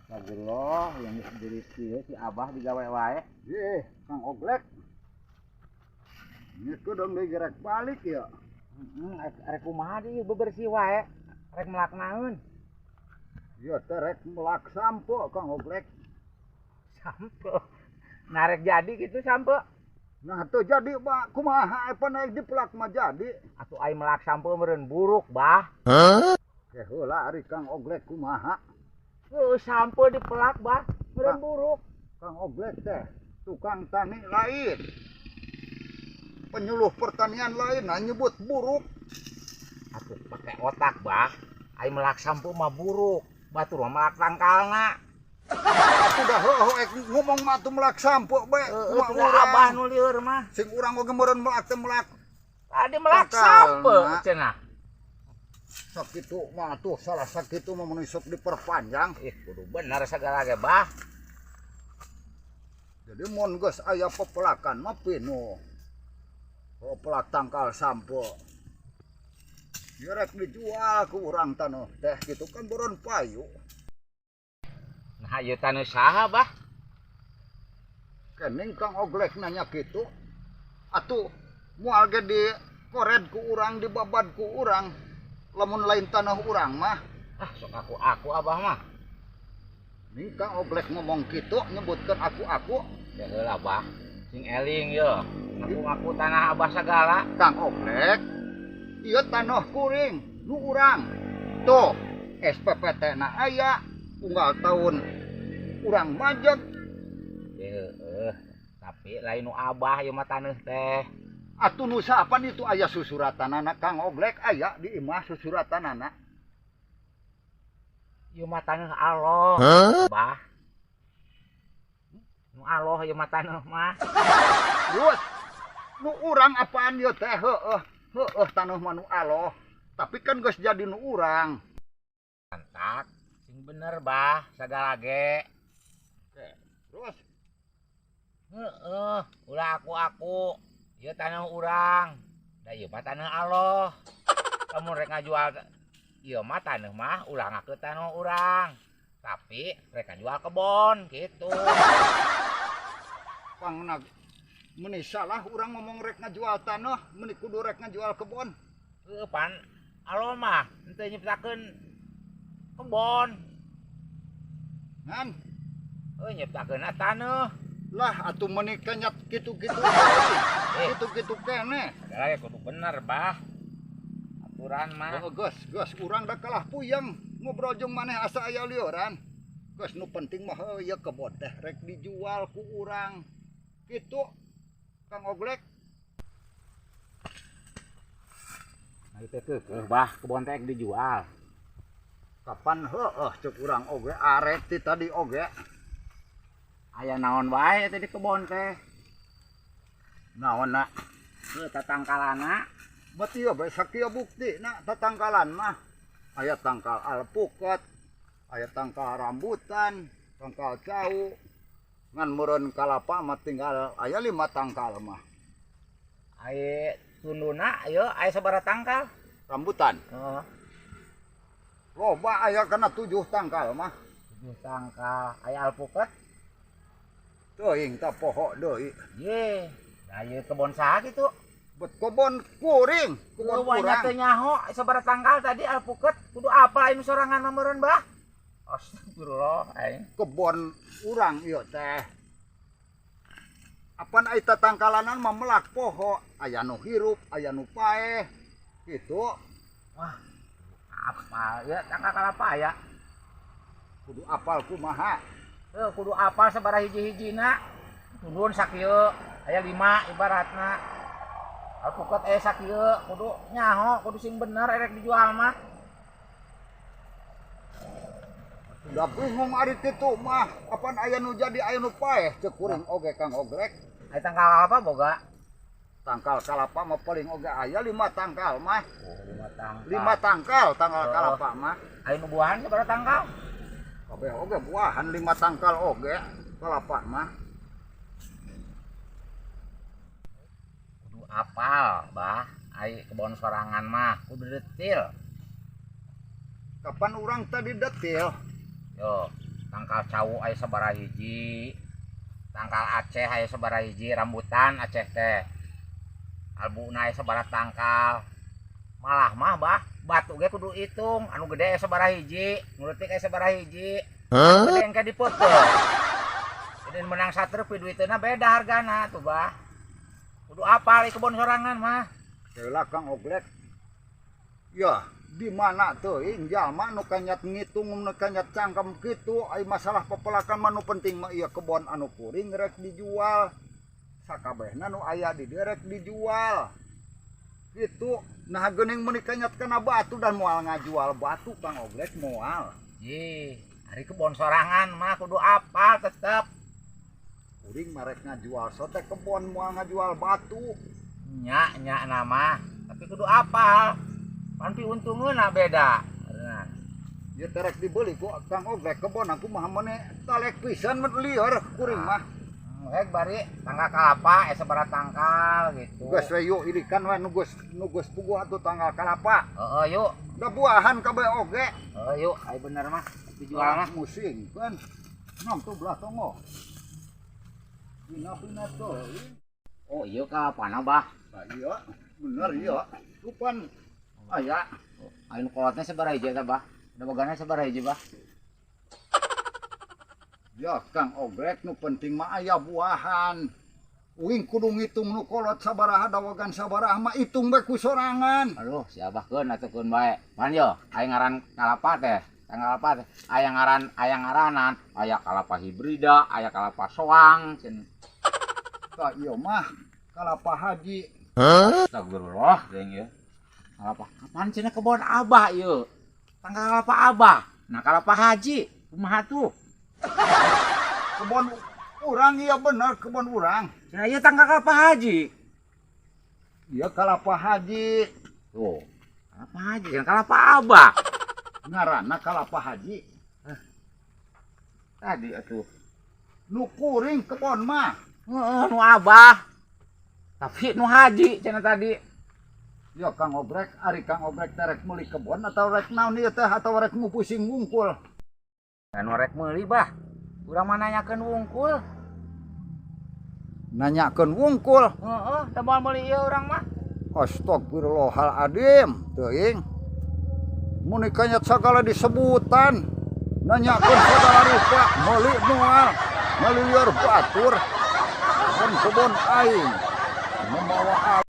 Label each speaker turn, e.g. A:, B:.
A: Astagfirullah, yang sendiri si Abah digawe wae.
B: Ye, Kang Oglek. Ini kudu gerak balik ya.
A: Rek kumaha dieu bebersih wae. Rek melaknaeun.
B: Ya terek melak sampo Kang Oglek.
A: Sampe. Narek jadi gitu sampe.
B: Nah tuh jadi Pak, kumaha apa naik di pelak mah jadi.
A: Atuh ai melak sampe meureun buruk, Bah.
B: Ke heula ari Kang Oglek kumaha.
A: Sampe di pelak, Bah. Meureun buruk.
B: Kang Oglek teh tukang tani lain. Penyuluh pertanian lain nah nyebut buruk.
A: Atuh pake otak, Bah. Ai melak sampe mah buruk. Batur mah melak tangkalna.
B: Sudah ngomong mah tuh melak sampo bae.
A: Udah Abah nu lieur mah.
B: Sing urang oge meureun melak teh melak.
A: Tadi melak sampe cenah.
B: Sakitu mah tuh salah sakitu mah mun sok diperpanjang.
A: Kudu bener sagala ge, Bah.
B: Jadi mun geus aya pepelakan mah pinu. Pelak tangkal sampo. Ya rek dijual ku urang taneuh teh kitu kan beureun payu.
A: Nah, ieu taneuh saha, Bah?
B: Kening Kang Oglek nanya kitu. Atuh moal ge di kored ku urang dibabad ku urang. Lamun lain tanah urang mah.
A: Sok aku Abah mah.
B: Ning Kang Oglek ngomong kitu nyebutkeun aku.
A: Ya heula, Bah. Sing eling ye. Ngaku-ngaku tanah Abah sagala.
B: Kang Oglek, ieu tanah kuring nu urang. Tuh, SPPT na aya unggal tahun urang majeg.
A: Heeh. Tapi lain nu Abah ieu mah taneuh teh.
B: Atuh nu saapan itu aya susuratanana Kang Oglek aya di imah susuratanana.
A: Ieu mah taneuh Allah, Bah. Nu Allah ieu mah taneuh mah.
B: Terus nu urang apaan ieu teh? Heueuh taneuh mah nu Allah. Tapi kan geus jadi nu urang.
A: Mantap. Sing bener, Bah, sagala ge.
B: Terus
A: Heeh, ulah aku. Ieu taneuh urang. Da ieu mah taneuh Allah. Lamun rek ngajual ieu mah taneuh mah ulah ngakeun taneuh urang. Tapi rek ngajual kebon gitu.
B: pangna meuni salah urang ngomong rek ngajual tanah, meuni kudu rek ngajual kebon.
A: Heuh pan Allah mah henteu nyiptakeun kebon.
B: Ngan
A: Nyiptakeun taneuh.
B: lah atuh meuni kenyat kitu-kitu. Kitu-kitu kene.
A: Segala ge kudu bener, Bah. Aturan mah.
B: Geus urang da kalah puyeng ngobrol jeung maneh asa aya lieuran. Geus nu penting mah ieu kebon teh rek dijual ku urang. Kitu Kang Oglek.
A: Nah itu keukeuh, Bah, kebon teh dijual.
B: Kapan heueuh ceuk urang oge arek ti tadi oge.
A: Aya naon wae teh di kebon teh?
B: Naonna?
A: Tatangkalana.
B: Berarti ya bae sakieu buktina tatangkalan mah. Aya tangkal alpukat, aya tangkal rambutan, tangkal cau. Ngan meureun kalapa mah tinggal aya 5 tangkal mah.
A: Aya tunduna ieu aya sabaraha tangkal?
B: Rambutan.
A: Heeh.
B: Loba aya kana 7 tangkal mah.
A: 7 tangkal. Aya alpukat?
B: Teuing tah poho deui.
A: Ye, da ieu kebon saha kitu?
B: Bet kebon kuring, kebon
A: Wanya
B: kurang.
A: teu nyaho sabaraha tangkal tadi alpukat? Kudu apa anu sorangan meureun, Bah? Astagfirullah aing.
B: Kebon urang ieu teh. Apan aya tatangkalanan mah melak poho, aya nu hirup, aya nu paeh. Kitu.
A: Wah, apa ya tangkal kalapa aya?
B: Kudu apal kumaha.
A: Kudu apal sabaraha hiji-hijina. Turun sakieu, aya 5 ibaratna. Alpukat aya sakieu, kudu nyaho, kudu sing bener erek dijual mah.
B: Udah bingung ari kitu mah, apan aya nu jadi aya nu paeh ceuk kuring oge Kang Oglek.
A: Aya tangkal apa boga?
B: Tangkal kalapa mah paling oge aya 5 tangkal mah.
A: Oh, 5 tangkal.
B: 5 tangkal tangkal kalapa mah.
A: Aya nu buahan sabaraha tangkal?
B: Kabeh oge buahan 5 tangkal oge kalapa mah.
A: Kudu apal, Bah. Ai kebon sorangan mah kudu detail.
B: Kapan urang tadi detil?
A: Yo, tangkal cau aya sabaraha hiji, tangkal Aceh aya sabaraha hiji, rambutan Aceh teh albuna aya sabaraha tangkal. Malah mah bah batu ge kudu hitung, anu gede aya sabaraha hiji, nu leutik aya sabaraha hiji, anu gede engke dipeuteul. Jadi menang satrep duitna beda hargana tuh bah. Kudu apal di kebon sorangan mah.
B: Heula Kang Oglek. Ya, di mana teuing jalma nu kanyat ngitung nu kanyat cangkem kitu ai masalah pepelakan mah nu penting mah ieu kebon anu kuring rek dijual. Sakabehna nu aya di dieu rek dijual. Gitu. Nah geuning mun dikanyat kana batu dan moal ngajual batu Kang Oglek moal.
A: Ji, ari kebon sorangan mah kudu apal tetep.
B: Kuring marek ngajual sote kebon moal ngajual batu.
A: Nya nama, tapi kudu apal. Pan untungeuna beda. Nah,
B: Ya terek dibeli ku Kang Oglek kebon aku mah mene talek pisan lieur kuring mah.
A: hek bari tanggal kalapa sabaraha tangkal gitu.
B: Geus we yuk irikan we nu geus puguh atuh tanggal kalapa.
A: Heeh yuk.
B: Da buahan kabeh oge.
A: Heeh yuk, ai bener mah dijual mah
B: musingkeun. Nom tuh belah tongo. Dina tuh.
A: Oh iya kalapana bah.
B: Nah iya, bener iya. Rupan aya.
A: Anu kolotnya sabaraha hiji eta bah? Da bagana sabaraha hiji bah?
B: Ya Kang Oglek nu penting mah aya buahan. Uing kudu ngitung nu kolot sabaraha dawagan sabaraha mah hitung bae ku sorangan.
A: Aduh, si abahkeun atukeun bae. Pan yo, aya ngaran kalapa teh. Tanggal apa teh? Aya ngaranan, aya kalapa hibrida, aya kalapa soang cenah.
B: Tah ieu mah kalapa haji.
A: Astagfirullah geuning ieu. Kalapa kapan cenah kebon abah ieu? Tanggal kalapa abah. Nah, kalapa haji kumaha tuh?
B: Kebon urang iya bener kebon urang.
A: Cenah ieu tanggal kalapa haji.
B: Iya kalapa haji.
A: Tuh. Kalapa haji kan kalapa abah.
B: Ngaranna kalapa haji.
A: Tadi atuh.
B: Nu kuring kebon mah.
A: Heeh, nu abah. Tapi nu haji cenah tadi.
B: Ya Kang Oglek, ari Kang Oglek rek meuli kebon atau rek naon ieu teh atau rek mu pusing wungkul.
A: Anu rek meuli bah. Urang mah nanyakeun wungkul.
B: Nanyakeun wungkul.
A: Heeh, teu moal meuli ieu urang mah.
B: Astagfirullahaladzim, teuing. Mun kanyat sagala disebutan. Nanyakeun sagala rupa, meuli moal, meuli lieur batur. Kebon aing. Membawa